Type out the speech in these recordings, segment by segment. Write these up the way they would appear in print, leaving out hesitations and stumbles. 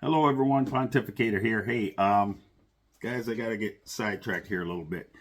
Hello, everyone. Pontificator here. Hey, guys, I got to get sidetracked here a little bit.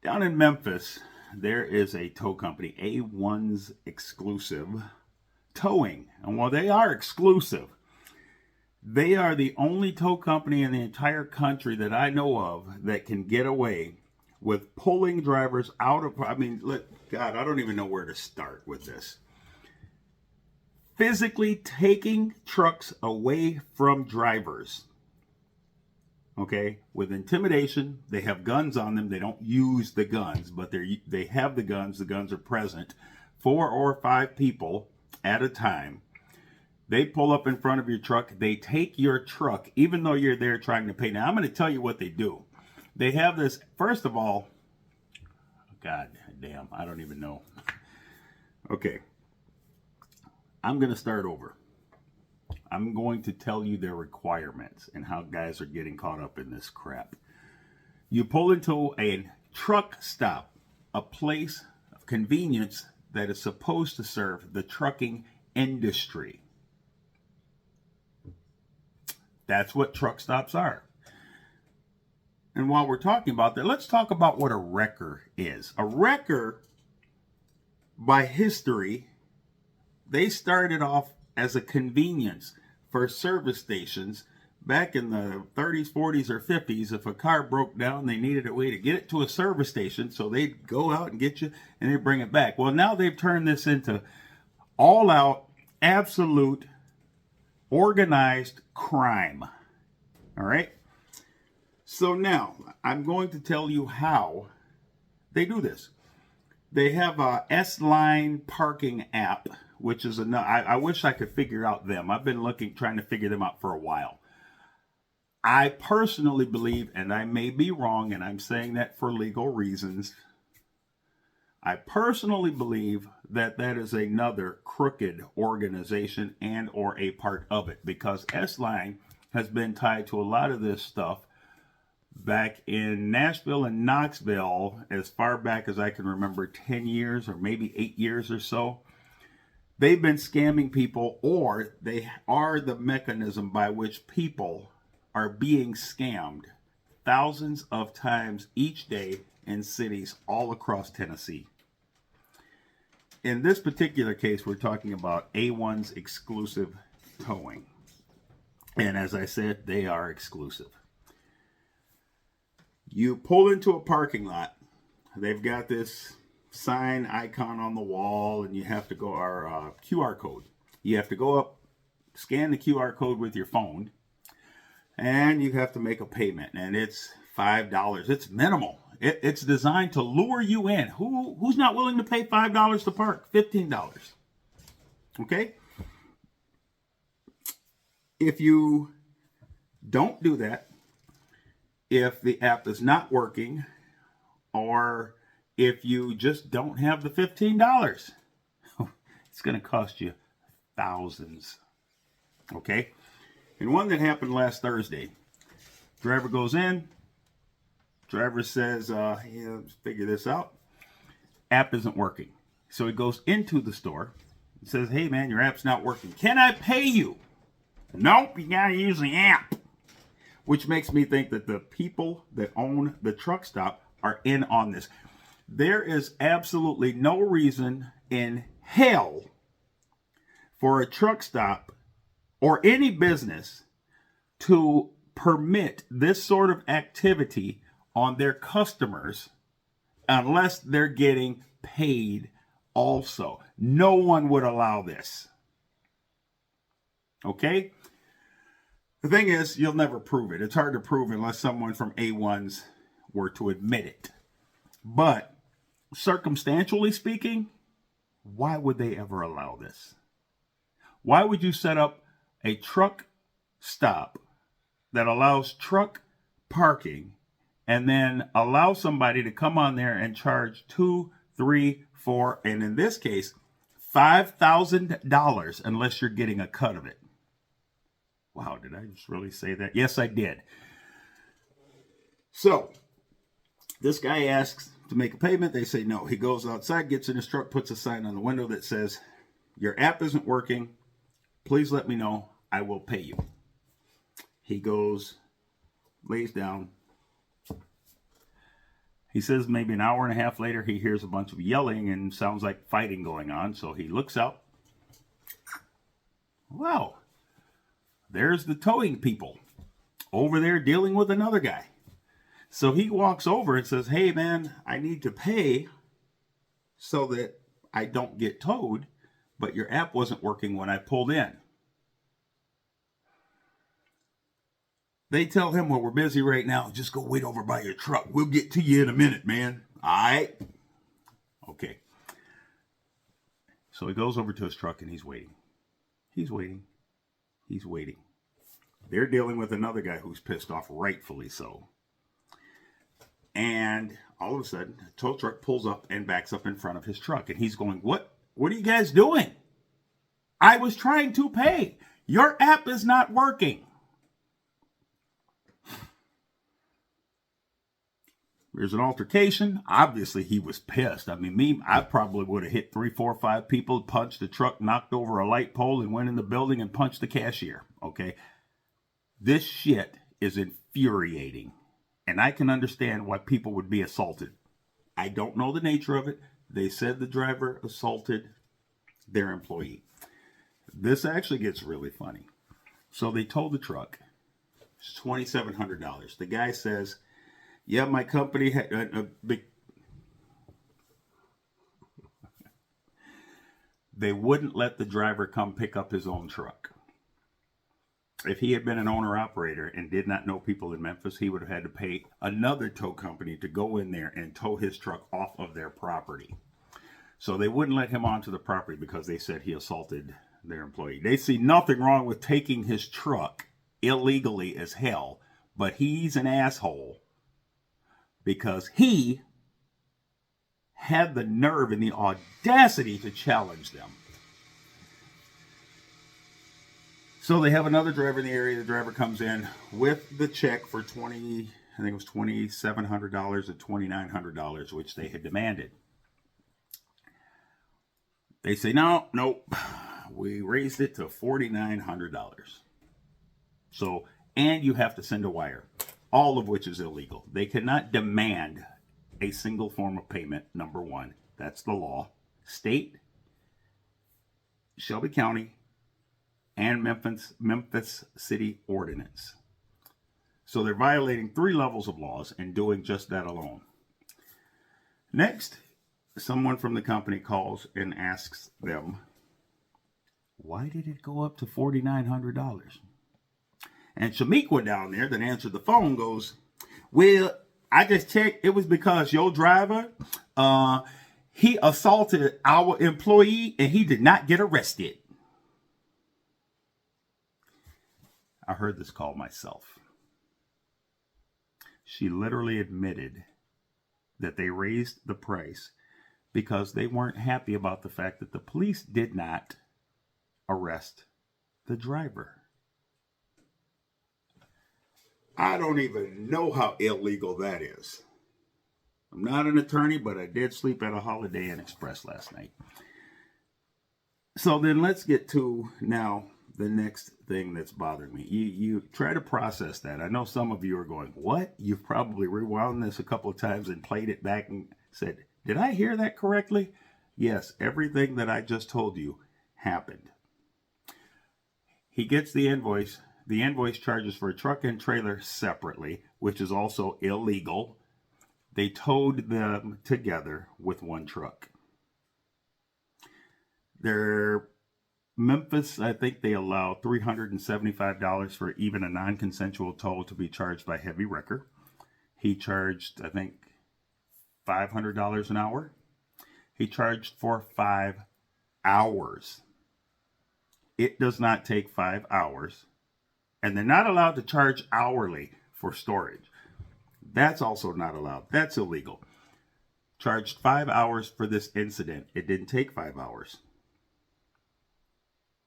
Down in Memphis, there is a tow company, A1's Exclusive Towing. And while they are exclusive, they are the only tow company in the entire country that I know of that can get away with pulling drivers out of, God, I don't even know where to start with this. Physically taking trucks away from drivers. Okay, with intimidation. They have guns on them. They don't use the guns, but they have the guns. The guns are present. 4 or 5 people at a time. They pull up in front of your truck. They take your truck, even though you're there trying to pay. Now, I'm going to tell you what they do. They have this, first of all, God damn, I don't even know. Okay. I'm going to start over. I'm going to tell you their requirements and how guys are getting caught up in this crap. You pull into a truck stop, a place of convenience that is supposed to serve the trucking industry. That's what truck stops are. And while we're talking about that, let's talk about what a wrecker is. A wrecker, by history, they started off as a convenience for service stations back in the 30s, 40s, or 50s. If a car broke down, they needed a way to get it to a service station, so they'd go out and get you, and they'd bring it back. Well, now they've turned this into all-out, absolute, organized crime. All right? So now, I'm going to tell you how they do this. They have a S-Line parking app, which is I wish I could figure out them. I've been trying to figure them out for a while. I personally believe, and I may be wrong, and I'm saying that for legal reasons, I personally believe that that is another crooked organization and or a part of it, because S-Line has been tied to a lot of this stuff back in Nashville and Knoxville as far back as I can remember, 10 years or maybe 8 years or so. They've been scamming people, or they are the mechanism by which people are being scammed thousands of times each day in cities all across Tennessee. In this particular case, we're talking about A1's Exclusive Towing. And as I said, they are exclusive. You pull into a parking lot. They've got this sign icon on the wall, and you have to go our QR code. You have to go up, scan the QR code with your phone, and you have to make a payment. And it's $5. It's minimal. It's designed to lure you in. Who's not willing to pay $5 to park? $15. Okay? If you don't do that, if the app is not working, or if you just don't have the $15, it's going to cost you thousands. Okay? And one that happened last Thursday. Driver goes in. Driver says, let's figure this out. App isn't working. So he goes into the store and says, hey man, your app's not working. Can I pay you? Nope, you got to use the app. Which makes me think that the people that own the truck stop are in on this. There is absolutely no reason in hell for a truck stop or any business to permit this sort of activity on their customers unless they're getting paid also. No one would allow this. Okay? The thing is, you'll never prove it. It's hard to prove unless someone from A1's were to admit it. But circumstantially speaking, why would they ever allow this? Why would you set up a truck stop that allows truck parking and then allow somebody to come on there and charge $2, $3, $4, and in this case, $5,000 unless you're getting a cut of it? Wow, did I just really say that? Yes, I did. So, this guy asks to make a payment. They say no. He goes outside, gets in his truck, puts a sign on the window that says, your app isn't working. Please let me know. I will pay you. He goes, lays down. He says maybe an hour and a half later, he hears a bunch of yelling and sounds like fighting going on. So he looks out. Wow, there's the towing people over there dealing with another guy. So he walks over and says, hey, man, I need to pay so that I don't get towed, but your app wasn't working when I pulled in. They tell him, well, we're busy right now. Just go wait over by your truck. We'll get to you in a minute, man. All right. Okay. So he goes over to his truck and he's waiting. He's waiting. He's waiting. They're dealing with another guy who's pissed off, rightfully so. And all of a sudden, a tow truck pulls up and backs up in front of his truck. And he's going, what are you guys doing? I was trying to pay. Your app is not working. There's an altercation. Obviously, he was pissed. I mean, I probably would have hit 3, 4, 5 people, punched the truck, knocked over a light pole, and went in the building and punched the cashier. Okay? This shit is infuriating. And I can understand why people would be assaulted. I don't know the nature of it. They said the driver assaulted their employee. This actually gets really funny. So they towed the truck. It's $2,700. The guy says, yeah, my company had a big... They wouldn't let the driver come pick up his own truck. If he had been an owner-operator and did not know people in Memphis, he would have had to pay another tow company to go in there and tow his truck off of their property. So they wouldn't let him onto the property because they said he assaulted their employee. They see nothing wrong with taking his truck illegally as hell, but he's an asshole because he had the nerve and the audacity to challenge them. So they have another driver in the area. The driver comes in with the check for $2,700 and $2,900, which they had demanded. They say, nope, we raised it to $4,900. So, and you have to send a wire, all of which is illegal. They cannot demand a single form of payment, number one. That's the law. State, Shelby County, and Memphis City Ordinance. So they're violating 3 levels of laws and doing just that alone. Next, someone from the company calls and asks them, why did it go up to $4,900? And Shamiqua down there that answered the phone goes, well, I just checked. It was because your driver, he assaulted our employee and he did not get arrested. I heard this call myself. She literally admitted that they raised the price because they weren't happy about the fact that the police did not arrest the driver. I don't even know how illegal that is. I'm not an attorney, but I did sleep at a Holiday Inn Express last night. So then let's get to now the next thing that's bothering me. You try to process that. I know some of you are going, what? You've probably rewound this a couple of times and played it back and said, did I hear that correctly? Yes, everything that I just told you happened. He gets the invoice. The invoice charges for a truck and trailer separately, which is also illegal. They towed them together with one truck. They're Memphis, I think they allow $375 for even a non-consensual tow to be charged by heavy wrecker. He charged, I think, $500 an hour. He charged for 5 hours. It does not take 5 hours. And they're not allowed to charge hourly for storage. That's also not allowed. That's illegal. Charged 5 hours for this incident. It didn't take 5 hours.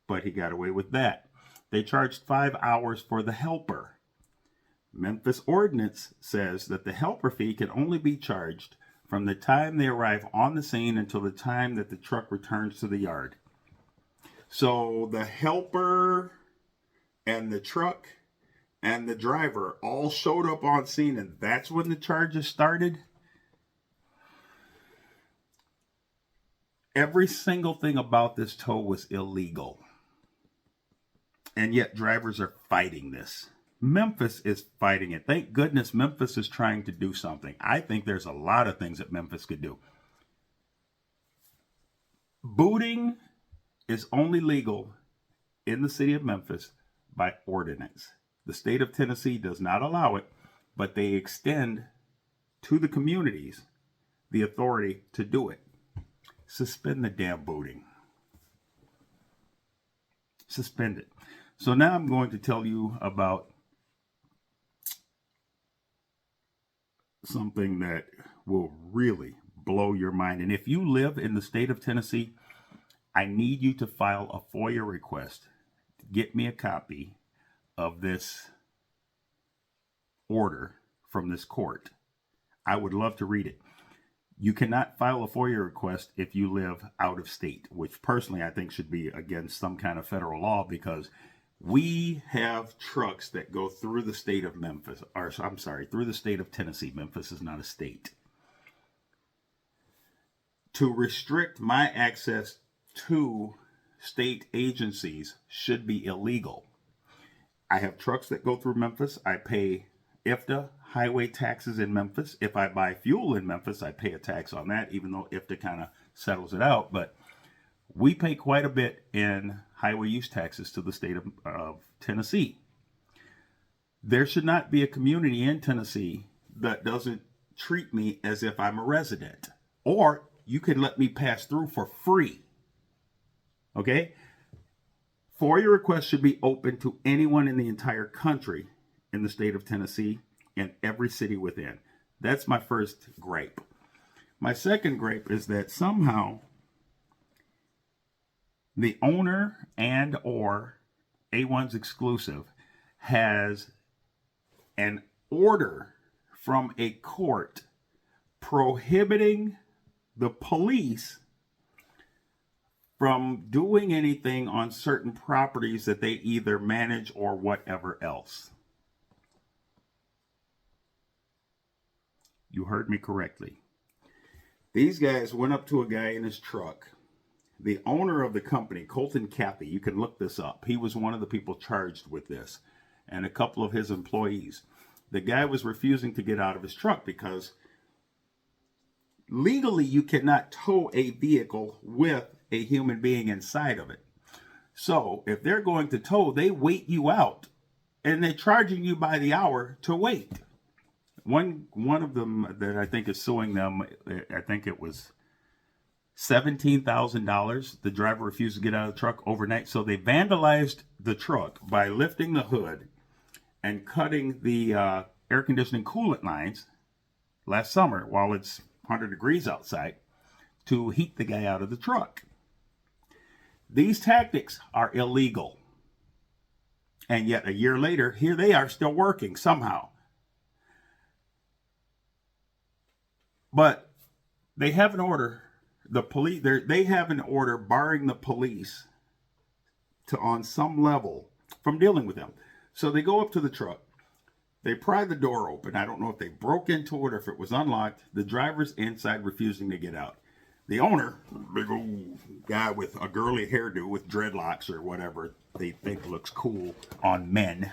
But he got away with that. They charged 5 hours for the helper. Memphis ordinance says that the helper fee can only be charged from the time they arrive on the scene until the time that the truck returns to the yard. So the helper and the truck and the driver all showed up on scene, and that's when the charges started. Every single thing about this tow was illegal. And yet drivers are fighting this. Memphis is fighting it. Thank goodness Memphis is trying to do something. I think there's a lot of things that Memphis could do. Booting is only legal in the city of Memphis by ordinance. The state of Tennessee does not allow it, but they extend to the communities the authority to do it. Suspend the damn booting. Suspend it. So now I'm going to tell you about something that will really blow your mind. And if you live in the state of Tennessee, I need you to file a FOIA request to get me a copy of this order from this court. I would love to read it. You cannot file a FOIA request if you live out of state, which personally I think should be against some kind of federal law, because we have trucks that go through the state of Memphis, or I'm sorry, through the state of Tennessee. Memphis is not a state. To restrict my access to state agencies should be illegal. I have trucks that go through Memphis. I pay IFTA highway taxes in Memphis. If I buy fuel in Memphis, I pay a tax on that, even though IFTA kind of settles it out. But we pay quite a bit in highway use taxes to the state of Tennessee. There should not be a community in Tennessee that doesn't treat me as if I'm a resident. Or you can let me pass through for free. Okay? FOIA requests should be open to anyone in the entire country in the state of Tennessee and every city within. That's my first gripe. My second gripe is that somehow the owner and or A1's exclusive has an order from a court prohibiting the police from doing anything on certain properties that they either manage or whatever else. You heard me correctly. These guys went up to a guy in his truck. The owner of the company, Colton Cathy, you can look this up. He was one of the people charged with this, and a couple of his employees. The guy was refusing to get out of his truck because legally you cannot tow a vehicle with a human being inside of it. So if they're going to tow, they wait you out, and they're charging you by the hour to wait. One of them that I think is suing them, I think it was $17,000. The driver refused to get out of the truck overnight, so they vandalized the truck by lifting the hood and cutting the air conditioning coolant lines last summer while it's 100 degrees outside to heat the guy out of the truck. These tactics are illegal. And yet a year later, here they are still working somehow. But they have an order. The police, they have an order barring the police to, on some level, from dealing with them. So they go up to the truck. They pry the door open. I don't know if they broke into it or if it was unlocked. The driver's inside refusing to get out. The owner, big old guy with a girly hairdo with dreadlocks or whatever they think looks cool on men.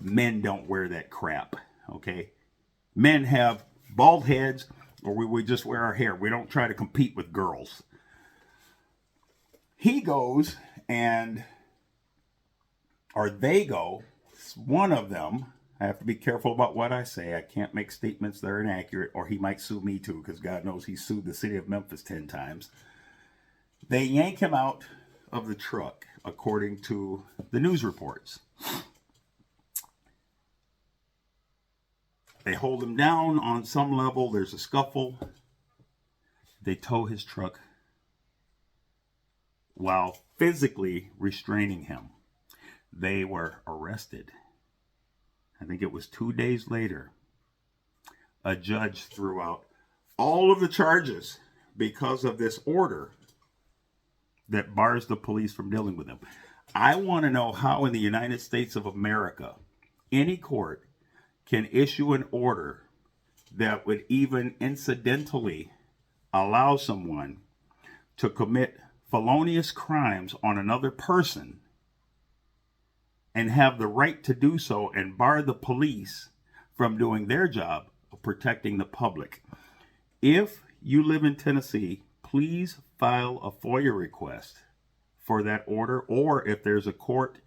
Men don't wear that crap, okay? Men have bald heads, or we just wear our hair. We don't try to compete with girls. He goes and, or they go, one of them, I have to be careful about what I say. I can't make statements that are inaccurate, or he might sue me too, because God knows he sued the city of Memphis 10 times. They yank him out of the truck, according to the news reports. They hold him down on some level. There's a scuffle. They tow his truck while physically restraining him. They were arrested. I think it was 2 days later. A judge threw out all of the charges because of this order that bars the police from dealing with him. I want to know how in the United States of America any court can issue an order that would even incidentally allow someone to commit felonious crimes on another person and have the right to do so and bar the police from doing their job of protecting the public. If you live in Tennessee, please file a FOIA request for that order, or if there's a court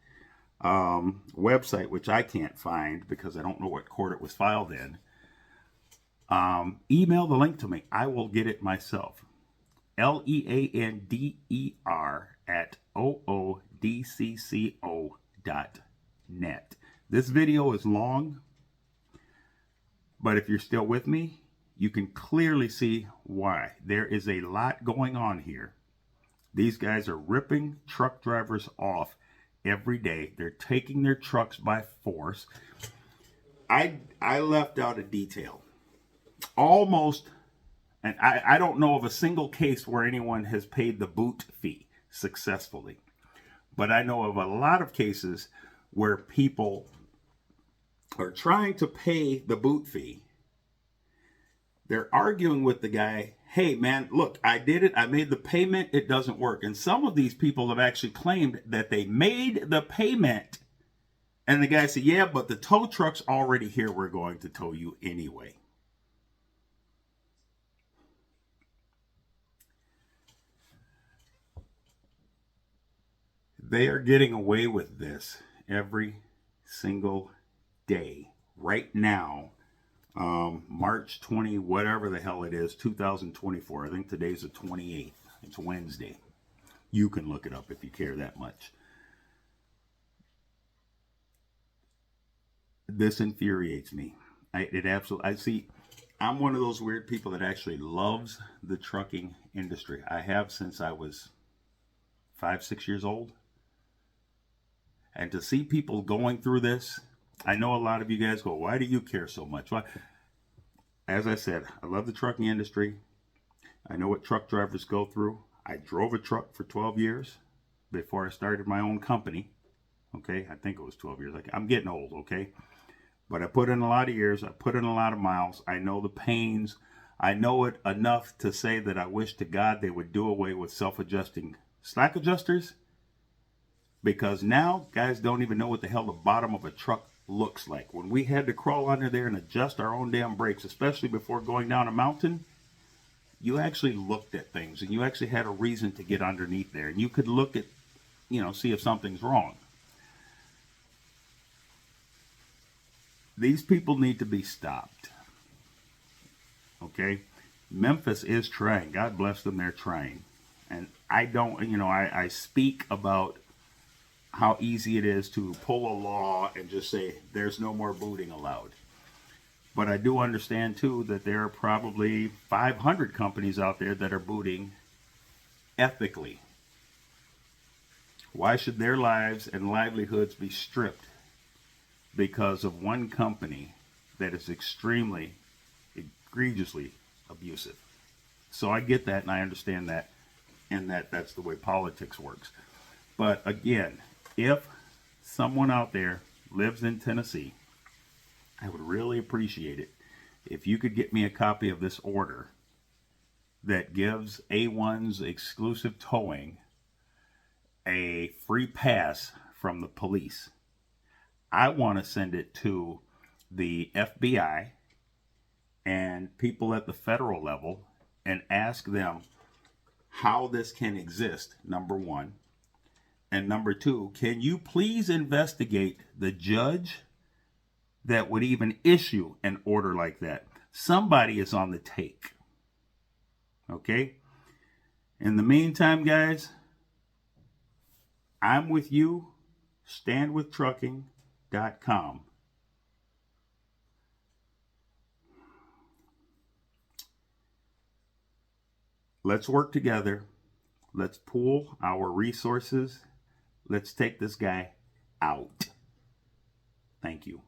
website, which I can't find because I don't know what court it was filed in, email the link to me. I will get it myself. leander@oodcco.net. This video is long, but if you're still with me, you can clearly see why. There is a lot going on here. These guys are ripping truck drivers off every day. They're taking their trucks by force. I left out a detail. Almost, and I don't know of a single case where anyone has paid the boot fee successfully. But I know of a lot of cases where people are trying to pay the boot fee. They're arguing with the guy, hey man, look, I did it, I made the payment, it doesn't work. And some of these people have actually claimed that they made the payment, and the guy said, yeah, but the tow truck's already here, we're going to tow you anyway. They are getting away with this every single day. Right now, March 20, whatever the hell it is, 2024. I think today's the 28th. It's Wednesday. You can look it up if you care that much. This infuriates me. I'm one of those weird people that actually loves the trucking industry. I have since I was 5-6 years old. And to see people going through this, I know a lot of you guys go, why do you care so much? Well, as I said, I love the trucking industry. I know what truck drivers go through. I drove a truck for 12 years before I started my own company. Okay, I think it was 12 years. I'm getting old, okay? But I put in a lot of years. I put in a lot of miles. I know the pains. I know it enough to say that I wish to God they would do away with self-adjusting slack adjusters. Because now guys don't even know what the hell the bottom of a truck looks like. When we had to crawl under there and adjust our own damn brakes, especially before going down a mountain, you actually looked at things and you actually had a reason to get underneath there. And you could look at, see if something's wrong. These people need to be stopped. Okay? Memphis is trying. God bless them, they're trying. And I don't, I speak about how easy it is to pull a law and just say there's no more booting allowed. But I do understand too that there are probably 500 companies out there that are booting ethically. Why should their lives and livelihoods be stripped because of one company that is extremely, egregiously abusive? So I get that and I understand that, and that's the way politics works. But again, if someone out there lives in Tennessee, I would really appreciate it if you could get me a copy of this order that gives A1's exclusive towing a free pass from the police. I want to send it to the FBI and people at the federal level and ask them how this can exist, number one. And number two, can you please investigate the judge that would even issue an order like that? Somebody is on the take. Okay? In the meantime, guys, I'm with you. StandWithTrucking.com. Let's work together. Let's pool our resources. Let's take this guy out. Thank you.